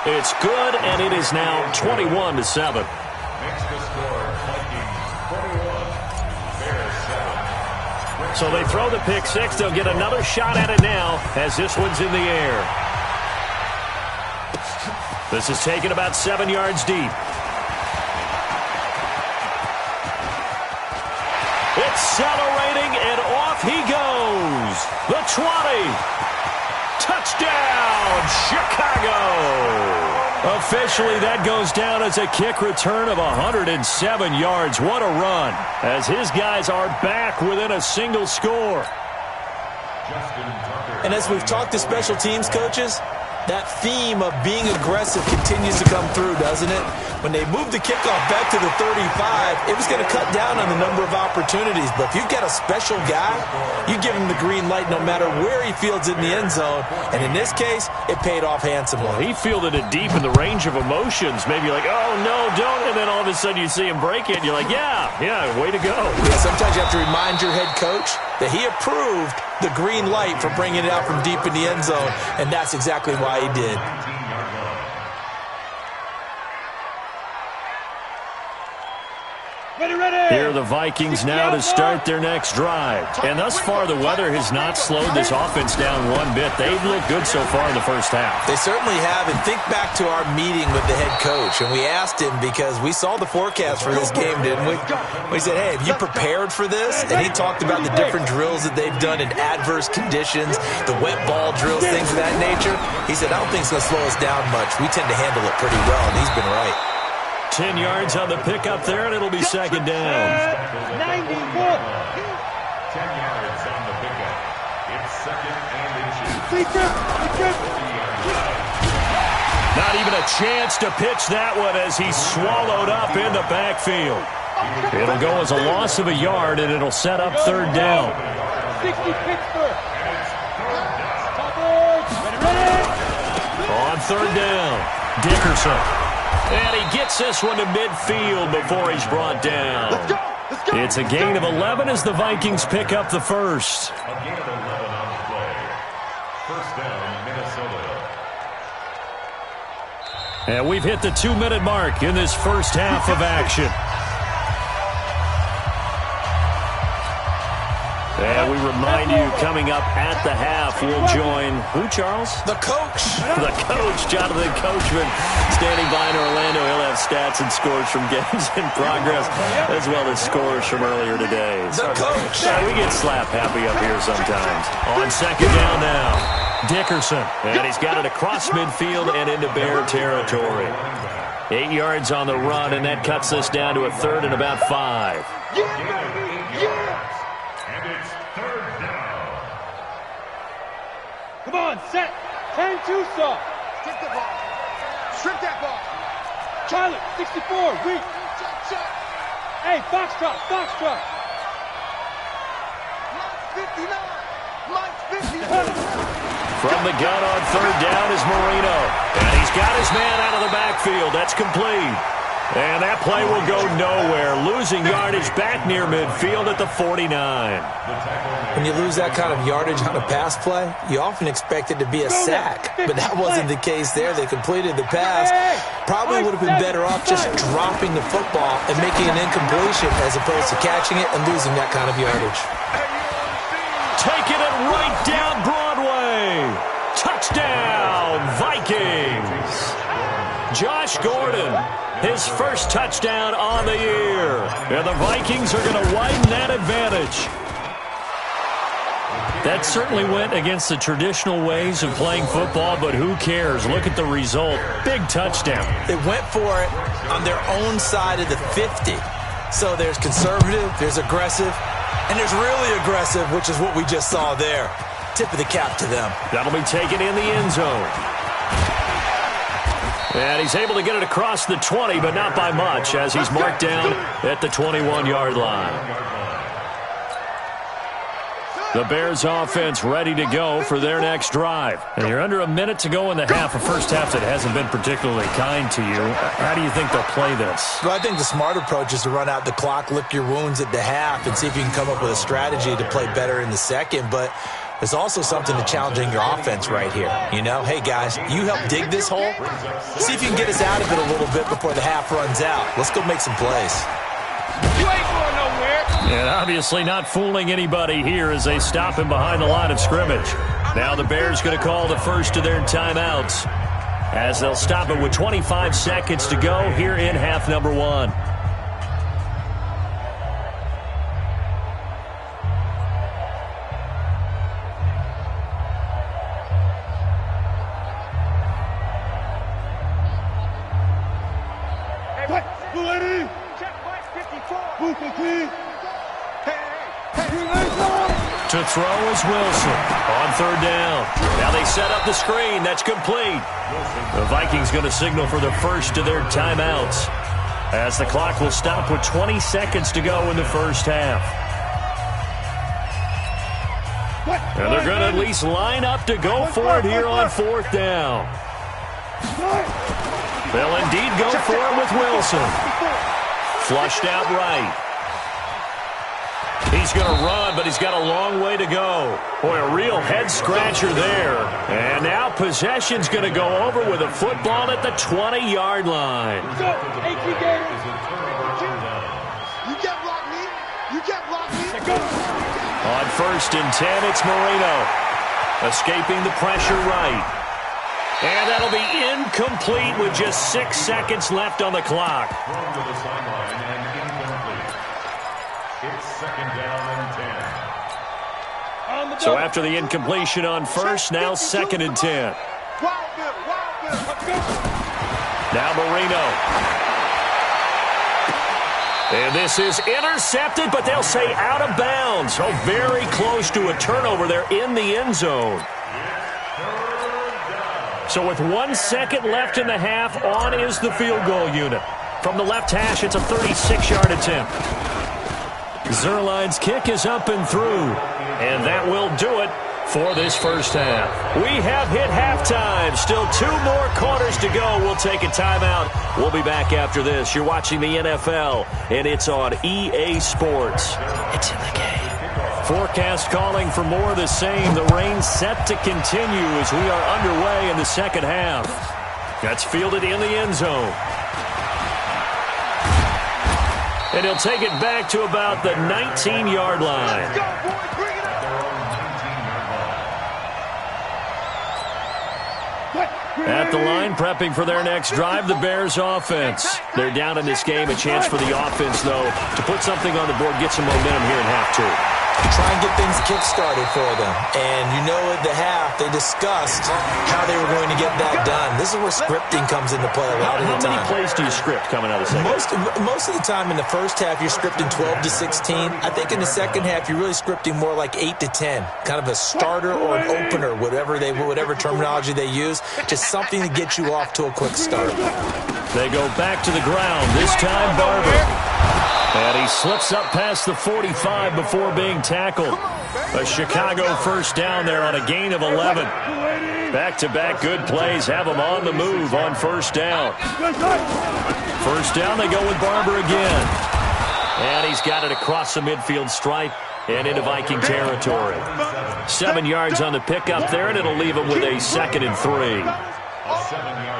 It's good, and it is now 21-7. Makes the score Vikings 21, Bears 7. So they throw the pick six. They'll get another shot at it now as this one's in the air. This is taken about 7 yards deep. Accelerating, and off he goes. The 20. Touchdown, Chicago. Officially, that goes down as a kick return of 107 yards. What a run, as his guys are back within a single score. And as we've talked to special teams coaches, that theme of being aggressive continues to come through, doesn't it? When they moved the kickoff back to the 35, it was going to cut down on the number of opportunities. But if you've got a special guy, you give him the green light no matter where he fields in the end zone. And in this case, it paid off handsomely. Well, he fielded it deep in the range of emotions. Maybe you're like, oh, no, don't. And then all of a sudden you see him break it, and you're like, yeah, way to go. Yeah, sometimes you have to remind your head coach that he approved the green light for bringing it out from deep in the end zone, and that's exactly why he did. Here are the Vikings now to start their next drive. And thus far, the weather has not slowed this offense down one bit. They've looked good so far in the first half. They certainly have. And think back to our meeting with the head coach. And we asked him, because we saw the forecast for this game, didn't we? We said, hey, have you prepared for this? And he talked about the different drills that they've done in adverse conditions, the wet ball drills, things of that nature. He said, I don't think it's going to slow us down much. We tend to handle it pretty well, and he's been right. 10 yards on the pickup there, and it'll be second down. 91. 10 yards on the pickup. It's second and inches. Not even a chance to pitch that one as he's swallowed up in the backfield. It'll go as a loss of a yard, and it'll set up third down. 60 Pittsburgh. On third down, Dickerson. And he gets this one to midfield before he's brought down. Let's go. It's a gain of 11 as the Vikings pick up the first. A gain of 11 on the play. First down, Minnesota. And we've hit the 2-minute mark in this first half of action. And we remind you, coming up at the half, we'll join, who, Charles? The coach. The coach, Jonathan Coachman, standing by in Orlando. He'll have stats and scores from games in progress, as well as scores from earlier today. The coach. We get slap happy up here sometimes. On second down now, Dickerson. And he's got it across midfield and into Bear territory. 8 yards on the run, and that cuts us down to a third and about 5. Come on, set. 10-2 soft. Strip the ball. Strip that ball. Charlie, 64, weak. Hey, foxtrot. Mike 59. From the gun on third down is Marino. And he's got his man out of the backfield. That's complete. And that play will go nowhere. Losing yardage back near midfield at the 49. When you lose that kind of yardage on a pass play, you often expect it to be a sack. But that wasn't the case there. They completed the pass. Probably would have been better off just dropping the football and making an incompletion as opposed to catching it and losing that kind of yardage. Taking it right down Broadway. Touchdown, Vikings. Josh Gordon, his first touchdown on the year. And the Vikings are going to widen that advantage. That certainly went against the traditional ways of playing football, but who cares? Look at the result. Big touchdown. They went for it on their own side of the 50. So there's conservative, there's aggressive, and there's really aggressive, which is what we just saw there. Tip of the cap to them. That'll be taken in the end zone. And he's able to get it across the 20, but not by much, as he's marked down at the 21-yard line. The Bears offense ready to go for their next drive. And you're under a minute to go in the half, a first half that hasn't been particularly kind to you. How do you think they'll play this? Well, I think the smart approach is to run out the clock, lick your wounds at the half, and see if you can come up with a strategy to play better in the second. But There's also something to challenging your offense right here. You know, hey, guys, you help dig this hole. See if you can get us out of it a little bit before the half runs out. Let's go make some plays. You ain't going nowhere. And obviously not fooling anybody here as they stop him behind the line of scrimmage. Now the Bears going to call the first of their timeouts as they'll stop it with 25 seconds to go here in half number 1. To throw is Wilson on third down. Now they set up the screen. That's complete. The Vikings going to signal for the first of their timeouts as the clock will stop with 20 seconds to go in the first half. And they're going to at least line up to go for it here on fourth down. They'll indeed go for it with Wilson. Flushed out right. He's going to run, but he's got a long way to go. Boy, a real head-scratcher there. And now possession's going to go over with a football at the 20-yard line. On first and 10, it's Marino. Escaping the pressure right. And that'll be incomplete with just 6 seconds left on the clock. It's second down and 10. So after the incompletion on first, now second and 10. Now Marino. And this is intercepted, but they'll say out of bounds. So very close to a turnover there in the end zone. So with 1 second left in the half, on is the field goal unit. From the left hash, it's a 36-yard attempt. Zerline's kick is up and through, and that will do it for this first half. We have hit halftime. Still 2 more quarters to go. We'll take a timeout. We'll be back after this. You're watching the NFL, and it's on EA Sports. It's in the game. Forecast calling for more of the same. The rain set to continue as we are underway in the second half. That's fielded in the end zone. And he'll take it back to about the 19-yard line. At the line, prepping for their next drive, the Bears offense. They're down in this game. A chance for the offense, though, to put something on the board, get some momentum here in half 2. Try and get things kick-started for them. And you know at the half, they discussed how they were going to get that done. This is where scripting comes into play a lot of the time. How many plays do you script coming out of the second? Most of the time in the first half, you're scripting 12 to 16. I think in the second half, you're really scripting more like 8 to 10. Kind of a starter or an opener, whatever terminology they use. Just something to get you off to a quick start. They go back to the ground. This time, Barber. And he slips up past the 45 before being tackled. A Chicago first down there on a gain of 11. Back-to-back good plays have them on the move on first down. First down, they go with Barber again. And he's got it across the midfield stripe and into Viking territory. 7 yards on the pickup there, and it'll leave him with a 2nd and 3.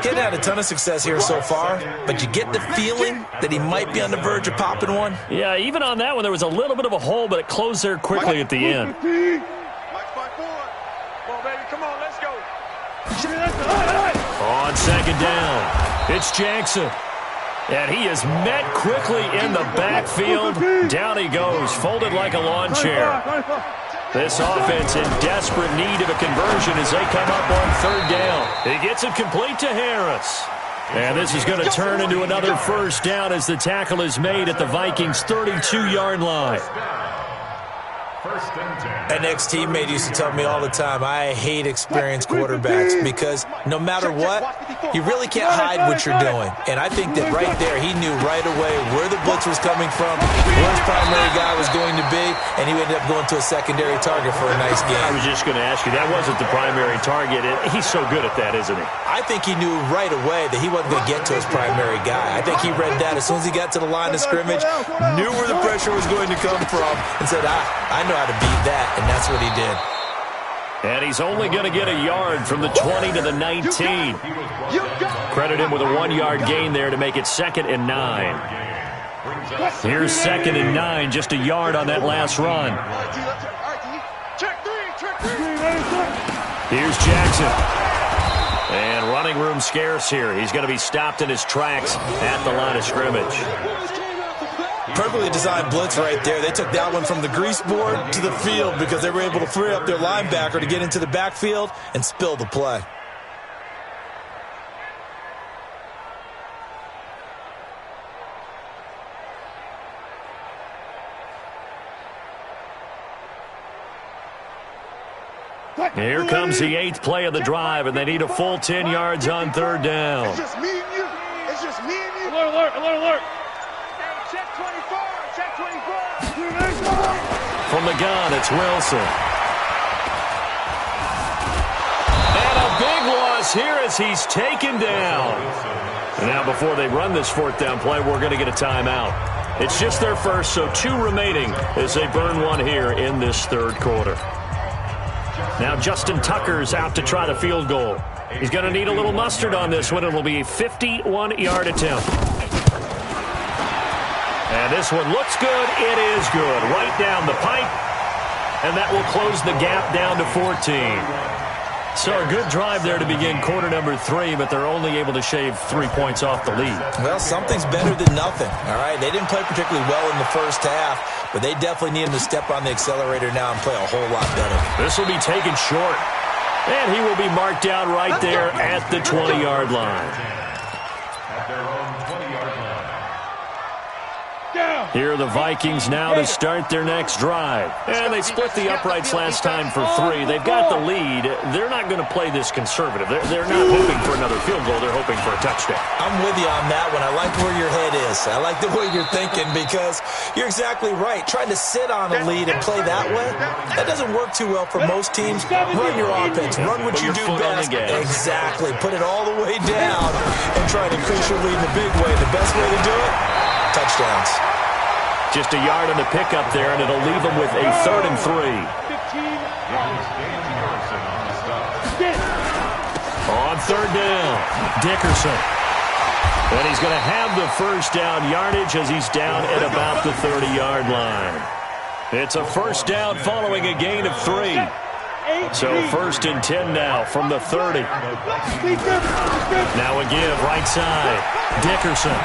Getting had a ton of success here so far, but you get the feeling that he might be on the verge of popping one. Yeah, even on that one, there was a little bit of a hole, but it closed there quickly at the end. On second down, it's Jackson. And he is met quickly in the backfield. Down he goes, folded like a lawn chair. This offense in desperate need of a conversion as they come up on third down. He gets it complete to Harris. And this is going to turn into another first down as the tackle is made at the Vikings' 32-yard line. An ex-teammate used to tell me all the time, I hate experienced quarterbacks because no matter what, you really can't hide what you're doing. And I think that right there, he knew right away where the blitz was coming from, where his primary guy was going to be, and he ended up going to a secondary target for a nice game. I was just going to ask you, that wasn't the primary target. He's so good at that, isn't he? I think he knew right away that he wasn't going to get to his primary guy. I think he read that as soon as he got to the line of scrimmage, knew where the pressure was going to come from, and said, I know how to beat that, and that's what he did. And he's only going to get a yard from the 20 to the 19. Credit him with a 1-yard gain there to make it 2nd and 9. Here's 2nd and 9, just a yard on that last run. Here's Jackson. And running room scarce here. He's going to be stopped in his tracks at the line of scrimmage. Perfectly designed blitz right there. They took that one from the grease board to the field because they were able to free up their linebacker to get into the backfield and spill the play. Here comes the 8th play of the drive, and they need a full 10 yards on 3rd down. It's just me and you. It's just me and you. Alert, alert, alert, alert. Check 24. Check 24. From the gun, it's Wilson. And a big loss here as he's taken down. And now before they run this 4th down play, we're going to get a timeout. It's just their first, so 2 remaining as they burn one here in this 3rd quarter. Now Justin Tucker's out to try the field goal. He's going to need a little mustard on this one. It'll be a 51-yard attempt. And this one looks good. It is good. Right down the pipe. And that will close the gap down to 14. So a good drive there to begin quarter number 3, but they're only able to shave 3 points off the lead. Well, something's better than nothing, all right? They didn't play particularly well in the first half, but they definitely need him to step on the accelerator now and play a whole lot better. This will be taken short, and he will be marked down right there at the 20-yard line. At their own 20-yard line. Here are the Vikings now to start their next drive. And they split the uprights last time for 3. They've got the lead. They're not going to play this conservative. They're not hoping for another field goal. They're hoping for a touchdown. I'm with you on that one. I like where your head is. I like the way you're thinking because you're exactly right. Trying to sit on a lead and play that way, that doesn't work too well for most teams. Run your offense. Run what you do best. Exactly. Put it all the way down and try to increase your lead in the big way. The best way to do it, touchdowns. Just a yard on the pickup there, and it'll leave them with a 3rd and 3. On 3rd down, Dickerson. And he's going to have the first down yardage as he's down at about the 30-yard line. It's a first down following a gain of 3. So 1st and 10 now from the 30. Now a give right side, Dickerson.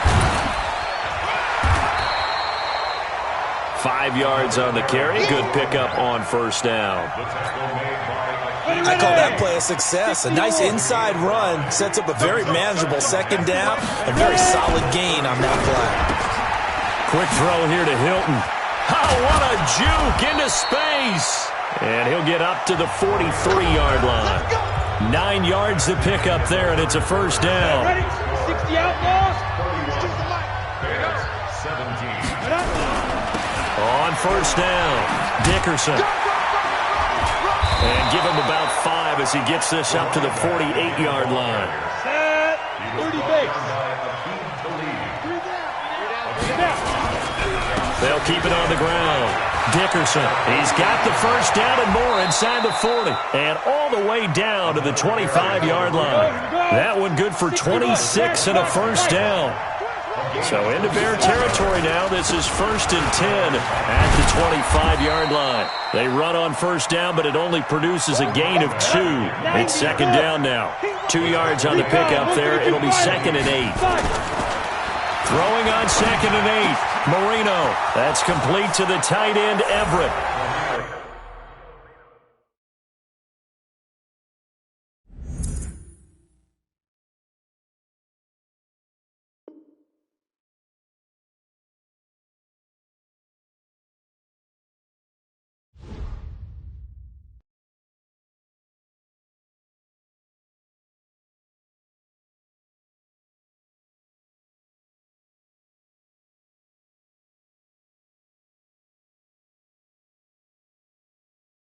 5 yards on the carry. Good pickup on 1st down. I call that play a success. A nice inside run sets up a very manageable 2nd down. A very solid gain on that play. Quick throw here to Hilton. Oh, what a juke into space. And he'll get up to the 43-yard line. 9 yards to pick up there, and it's a 1st down. 60 outlaws. On 1st down, Dickerson. And give him about 5 as he gets this up to the 48-yard line. Set. 30 base. They'll keep it on the ground. Dickerson, he's got the 1st down and more inside the 40. And all the way down to the 25-yard line. That one good for 26 and a 1st down. So into Bear territory now. This is 1st and 10 at the 25-yard line. They run on 1st down, but it only produces a gain of 2. It's 2nd down now. 2 yards on the pickup there. It'll be 2nd and 8. Throwing on 2nd and 8. Marino. That's complete to the tight end, Everett.